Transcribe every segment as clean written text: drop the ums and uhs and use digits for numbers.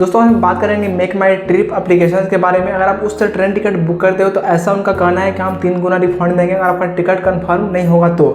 दोस्तों हम बात करेंगे मेक माई ट्रिप एप्लीकेशन के बारे में। अगर आप उससे ट्रेन टिकट बुक करते हो तो ऐसा उनका कहना है कि हम 3 गुना रिफंड देंगे अगर आपका टिकट कंफर्म नहीं होगा तो।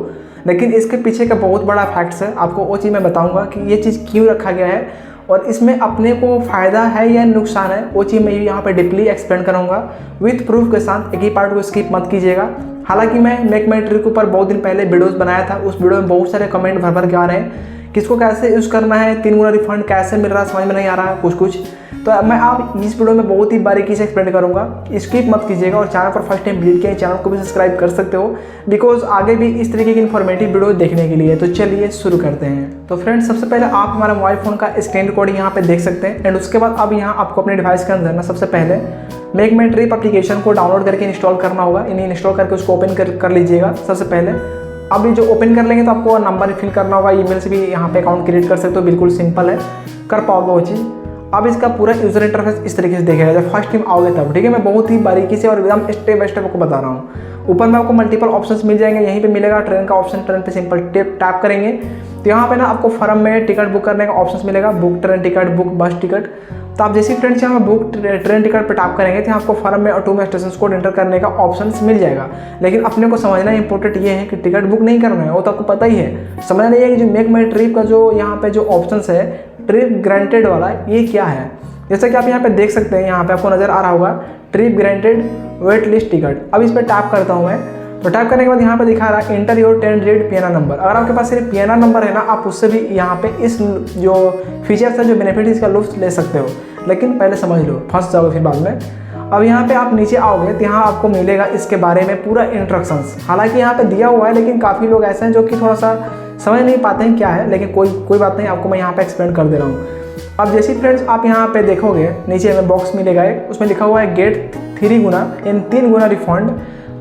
लेकिन इसके पीछे का बहुत बड़ा फैक्ट्स है, आपको वो चीज़ मैं बताऊंगा कि ये चीज़ क्यों रखा गया है और इसमें अपने को फ़ायदा है या नुकसान है, वो चीज़ मैं यहाँ पे डीपली एक्सप्लेन करूँगा विथ प्रूफ के साथ। एक ही पार्ट को स्किप मत कीजिएगा। हालांकि मैं मेक माई ट्रिप के ऊपर बहुत दिन पहले वीडियोज़ बनाया था, उस वीडियो में बहुत सारे कमेंट भर भर के आ रहे हैं किसको कैसे यूज़ करना है, 3 गुना रिफंड कैसे मिल रहा है, समझ में नहीं आ रहा है कुछ। तो मैं आप इस वीडियो में बहुत ही बारीकी से एक्सप्लेन करूंगा, स्किप मत कीजिएगा। और चैनल पर फर्स्ट टाइम विजिट किया चैनल को भी सब्सक्राइब कर सकते हो बिकॉज आगे भी इस तरीके की इन्फॉर्मेटिव वीडियो देखने के लिए। तो चलिए शुरू करते हैं। तो फ्रेंड्स सबसे पहले आप हमारा मोबाइल फ़ोन का स्क्रीन रिकॉर्डिंग यहाँ पे देख सकते हैं एंड उसके बाद अब यहाँ आपको अपने डिवाइस के अंदर ना सबसे पहले मेक माई ट्रिप एप्लीकेशन को डाउनलोड करके इंस्टॉल करना होगा। इन्हें इंस्टॉल करके उसको ओपन कर लीजिएगा सबसे पहले। अब ये जो ओपन कर लेंगे तो आपको नंबर फिल करना होगा, ईमेल से भी यहाँ पे अकाउंट क्रिएट कर सकते हो, बिल्कुल सिंपल है, कर पाओगे वो चीज़। अब इसका पूरा यूजर इंटरफेस इस तरीके से देखेगा जब फर्स्ट टाइम आओगे तब, ठीक है। मैं बहुत ही बारीकी से और एकदम स्टेप बाय स्टेप आपको बता रहा हूँ। ऊपर में आपको मल्टीपल ऑप्शंस मिल जाएंगे, यहीं पे मिलेगा ट्रेन का ऑप्शन, ट्रेन पे सिंपल टैप करेंगे तो यहाँ पे ना आपको फॉर्म में टिकट बुक करने का ऑप्शन मिलेगा, बुक ट्रेन टिकट, बुक बस टिकट। तो आप जैसे फ्रेंड्स यहाँ बुक ट्रेन टिकट पर टैप करेंगे तो आपको फॉर्म में ऑटोमेटिक स्टेशन कोड एंटर करने का ऑप्शन मिल जाएगा। लेकिन अपने को समझना इंपॉर्टेंट ये है कि टिकट बुक नहीं करना है, वो तो आपको पता ही है। समझना नहीं है कि जो मेक माई ट्रिप का जो यहाँ पे जो ऑप्शन है ट्रिप ग्रांटेड वाला, ये क्या है। जैसा कि आप यहाँ पे देख सकते हैं, यहाँ पे आपको नजर आ रहा होगा trip granted wait list ticket. अब इस पर टैप करता हूँ मैं, तो टैप करने के बाद यहाँ पे दिखा रहा है enter your 10 digit PNR number. अगर आपके पास सिर्फ PNR नंबर है ना, आप उससे भी यहाँ पे इस जो फीचर्स है, जो बेनिफिट इसका लुफ्त ले सकते हो। लेकिन पहले समझ लो, फंस जाओगे फिर बाद में। अब यहाँ पे आप नीचे आओगे तो यहाँ आपको मिलेगा इसके बारे में पूरा इंस्ट्रक्शंस। हालांकि यहाँ पे दिया हुआ है लेकिन काफ़ी लोग ऐसे हैं जो कि थोड़ा सा समझ नहीं पाते हैं क्या है, लेकिन कोई बात नहीं, आपको मैं यहाँ पे एक्सप्लेन कर दे रहा हूँ। अब जैसे फ्रेंड्स आप यहाँ पे देखोगे नीचे में बॉक्स मिलेगा एक, उसमें लिखा हुआ है गेट 3 गुना इन 3 गुना refund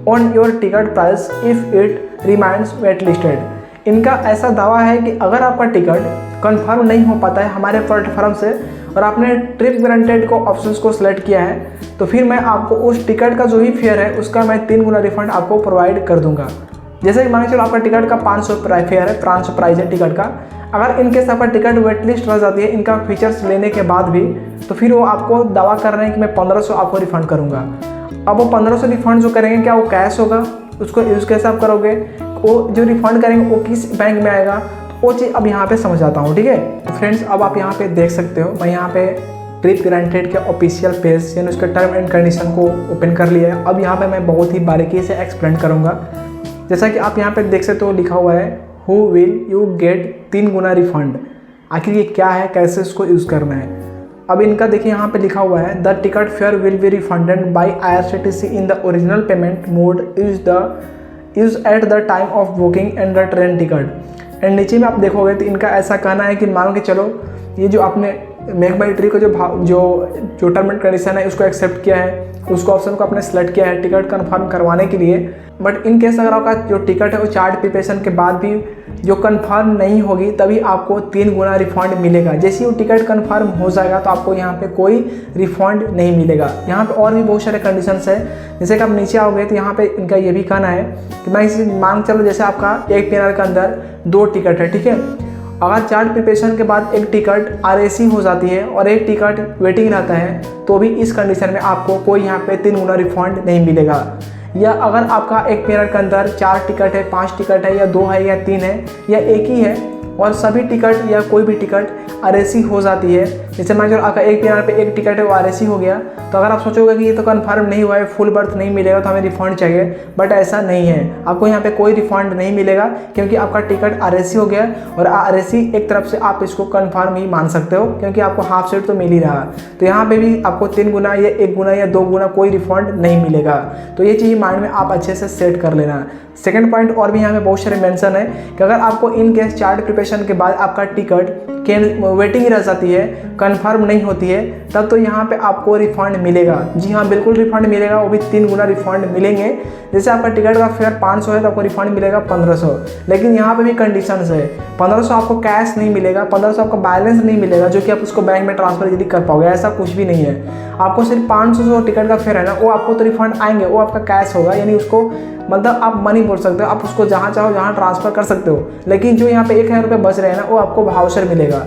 on your ticket price if it remains wait listed. इनका ऐसा दावा है कि अगर आपका टिकट कंफर्म नहीं हो पाता है हमारे प्लेटफॉर्म से और आपने ट्रिप ग्रांटेड को ऑप्शंस को सिलेक्ट किया है तो फिर मैं आपको उस टिकट का जो ही फेयर है उसका मैं 3 गुना रिफंड आपको प्रोवाइड कर दूंगा। जैसे कि मान के चलो आपका टिकट का 500 फेयर है, 500 प्राइस है टिकट का। अगर इनकेस आपका टिकट वेट लिस्ट रह जाती है इनका फीचर्स लेने के बाद भी, तो फिर वो आपको दावा कर रहे हैं कि मैं 1500 आपको रिफंड करूँगा। अब वो 1500 रिफंड जो करेंगे क्या वो कैश होगा, उसको यूज़ कैसे आप करोगे, वो जो रिफंड करेंगे वो किस बैंक में आएगा, वो चीज़ अब यहाँ पे समझाता हूँ, ठीक है। तो फ्रेंड्स अब आप यहाँ पे देख सकते हो, मैं यहाँ पे ट्रिप ग्रांटेड के ऑफिशियल पेज यानी उसके टर्म एंड कंडीशन को ओपन कर लिया है। अब यहाँ पे मैं बहुत ही बारीकी से एक्सप्लेन करूँगा। जैसा कि आप यहाँ पे देख सकते हो लिखा हुआ है हु विल यू गेट 3 गुना रिफंड। आखिर ये क्या है, कैसे इसको यूज़ करना है। अब इनका देखिए यहाँ पे लिखा हुआ है the ticket fair will be refunded by IRCTC in the original payment mode use at the time of booking and the train ticket. And नीचे में आप देखोगे तो इनका ऐसा कहना है कि मान के चलो ये जो आपने मेक माई ट्रिप का जो टर्म एंड कंडीशन है उसको एक्सेप्ट किया है, उसको ऑप्शन को आपने सेलेक्ट किया है टिकट कंफर्म करवाने के लिए। बट इन केस अगर आपका जो टिकट है वो चार्ट प्रिपरेशन के बाद भी जो कंफर्म नहीं होगी तभी आपको 3 गुना रिफंड मिलेगा। जैसे ही वो टिकट कंफर्म हो जाएगा तो आपको यहाँ पे कोई रिफंड नहीं मिलेगा। यहाँ पे और भी बहुत सारे कंडीशंस है। जैसे कि आप नीचे आओगे तो यहाँ पे इनका ये भी कहना है कि मैं इसे मान चलो जैसे आपका एक PNR के अंदर 2 टिकट है, ठीक है। अगर चार्ट प्रिपरेशन के बाद एक टिकट RAC हो जाती है और एक टिकट वेटिंग रहता है तो भी इस कंडीशन में आपको कोई यहाँ पे 3 गुना रिफंड नहीं मिलेगा। या अगर आपका एक PNR के अंदर 4 टिकट है, 5 टिकट है या 2 है या 3 है या एक ही है और सभी टिकट या कोई भी टिकट RAC हो जाती है, जैसे मान लो आपका एक PNR पे एक टिकट है वो RAC हो गया, तो अगर आप सोचोगे कि ये तो कंफर्म नहीं हुआ है, फुल बर्थ नहीं मिलेगा तो हमें रिफंड चाहिए, बट ऐसा नहीं है। आपको यहाँ पे कोई रिफंड नहीं मिलेगा क्योंकि आपका टिकट RAC हो गया और RAC एक तरफ से आप इसको कंफर्म ही मान सकते हो क्योंकि आपको हाफ सीट तो मिल ही रहा। तो यहाँ पे भी आपको 3 गुना या 1 गुना या 2 गुना कोई रिफंड नहीं मिलेगा। तो ये चीज़ माइंड में आप अच्छे से सेट कर लेना। सेकंड पॉइंट और भी यहाँ पे बहुत सारे मेंशन है कि अगर आपको इन केस चार्ट प्रिपरेशन के बाद आपका टिकट वेटिंग रह जाती है, कंफर्म नहीं होती है, तब तो यहाँ पे आपको रिफंड मिलेगा। जी हाँ, बिल्कुल रिफंड मिलेगा, वो भी 3 गुना रिफंड मिलेंगे। जैसे आपका टिकट का फेयर 500 है तो आपको रिफंड मिलेगा 1500। लेकिन यहाँ पे भी कंडीशंस है, 1500 आपको कैश नहीं मिलेगा, 1500 आपको बैलेंस नहीं मिलेगा जो कि आप उसको बैंक में ट्रांसफर इजीली कर पाओगे, ऐसा कुछ भी नहीं है। आपको सिर्फ 500 जो टिकट का फेयर है ना वो आपको तो रिफंड आएंगे, वो आपका कैश होगा, यानी उसको मतलब आप मनी बोल सकते हो, आप उसको जहाँ चाहो जहाँ ट्रांसफर कर सकते हो। लेकिन जो यहाँ पे 1000 रुपये बच रहे हैं ना वो आपको वाउचर मिलेगा।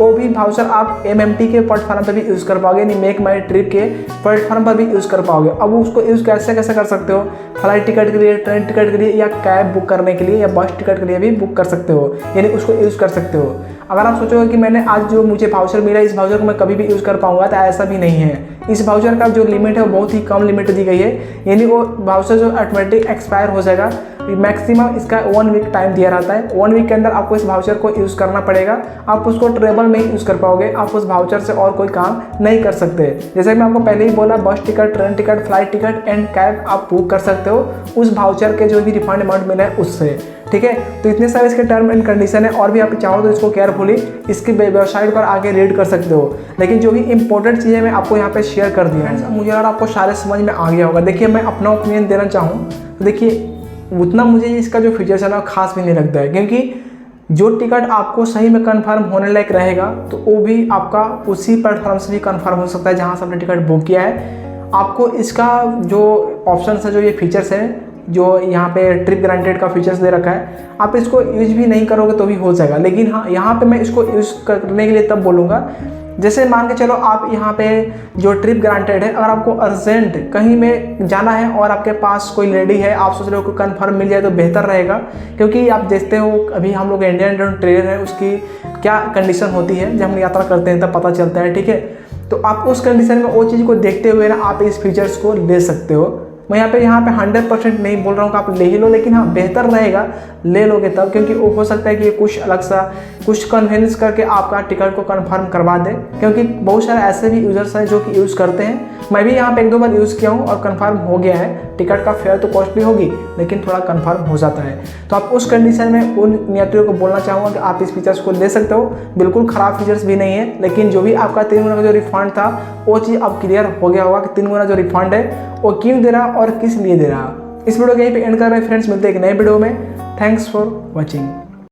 वो भी वाउचर आप MMT के प्लेटफॉर्म पर भी यूज़ कर पाओगे, यानी मेक माई ट्रिप के प्लेटफॉर्म पर भी यूज़ कर पाओगे। अब उसको यूज़ कैसे कैसे कर सकते हो, फ्लाइट टिकट के लिए, ट्रेन टिकट के लिए, या कैब बुक करने के लिए, या बस टिकट के लिए भी बुक कर सकते हो, यानी उसको यूज़ कर सकते हो। अगर आप सोचोगे कि मैंने आज जो मुझे वाउचर मिला इस वाउचर को मैं कभी भी यूज़ कर पाऊंगा, तो ऐसा भी नहीं है। इस वाउचर का जो लिमिट है वो बहुत ही कम लिमिट दी गई है, यानी वो वाउचर जो ऑटोमेटिक एक्सपायर हो जाएगा। मैक्सिमम इसका 1 वीक टाइम दिया रहता है। 1 वीक के अंदर आपको इस वाउचर को यूज़ करना पड़ेगा। आप उसको ट्रेवल में ही यूज़ कर पाओगे, आप उस वाउचर से और कोई काम नहीं कर सकते। जैसे मैं आपको पहले ही बोला, बस ticket, train ticket, flight ticket and cab आप बुक कर सकते हो उस वाउचर के जो भी रिफंड अमाउंट मिला है उससे। ठीक है, तो इतने सारे इसके टर्म एंड कंडीशन है, और भी आप चाहो तो इसको केयरफुली इसकी वेबसाइट पर आके रीड कर सकते हो। लेकिन जो भी इंपॉर्टेंट चीज़ें मैं आपको यहाँ पे शेयर कर दी है, मुझे अगर आपको सारे समझ में आ गया होगा। देखिए, मैं अपना ओपिनियन देना चाहूँ तो देखिए, उतना मुझे इसका जो फीचर्स है ना खास भी नहीं लगता है, क्योंकि जो टिकट आपको सही में कंफर्म होने लायक रहेगा तो वो भी आपका उसी प्लेटफॉर्म से भी कंफर्म हो सकता है जहाँ से आपने टिकट बुक किया है। आपको इसका जो ऑप्शन है, जो ये फीचर्स है, जो यहाँ पे ट्रिप ग्रांटेड का फीचर्स दे रखा है, आप इसको यूज भी नहीं करोगे तो भी हो जाएगा। लेकिन हाँ, यहाँ पे मैं इसको यूज़ करने के लिए तब बोलूँगा, जैसे मान के चलो आप यहाँ पे जो ट्रिप ग्रांटेड है, अगर आपको अर्जेंट कहीं में जाना है और आपके पास कोई लेडी है, आप सोच रहे हो कि कन्फर्म मिल जाए तो बेहतर रहेगा, क्योंकि आप देखते हो अभी हम लोग इंडियन ट्रेन है उसकी क्या कंडीशन होती है, जब हम यात्रा करते हैं तब पता चलता है। ठीक है, तो आप उस कंडीशन में वो चीज़ को देखते हुए ना आप इस फीचर्स को ले सकते हो। मैं यहाँ पे 100% नहीं बोल रहा हूँ कि आप ले ही लो, लेकिन हाँ बेहतर रहेगा ले लोगे तब, क्योंकि वो हो सकता है कि कुछ अलग सा कुछ कन्विंस करके आपका टिकट को कंफर्म करवा दे, क्योंकि बहुत सारे ऐसे भी यूज़र्स हैं जो कि यूज़ करते हैं। मैं भी यहाँ पे 1-2 बार यूज़ किया हूँ और कंफर्म हो गया है। टिकट का फेयर तो कॉस्टली होगी, लेकिन थोड़ा कंफर्म हो जाता है। तो आप उस कंडीशन में उन यात्रियों को बोलना चाहूँगा कि आप इस फीचर्स को ले सकते हो। बिल्कुल ख़राब फीचर्स भी नहीं है, लेकिन जो भी आपका 3 गुना का जो रिफंड था वो चीज़ अब क्लियर हो गया होगा कि 3 गुना जो रिफंड है वो क्यों दे रहा और किस लिए दे रहा। इस वीडियो को यहीं पे एंड कर रहे हैं फ्रेंड्स, मिलते हैं एक नए वीडियो में। Thanks for watching.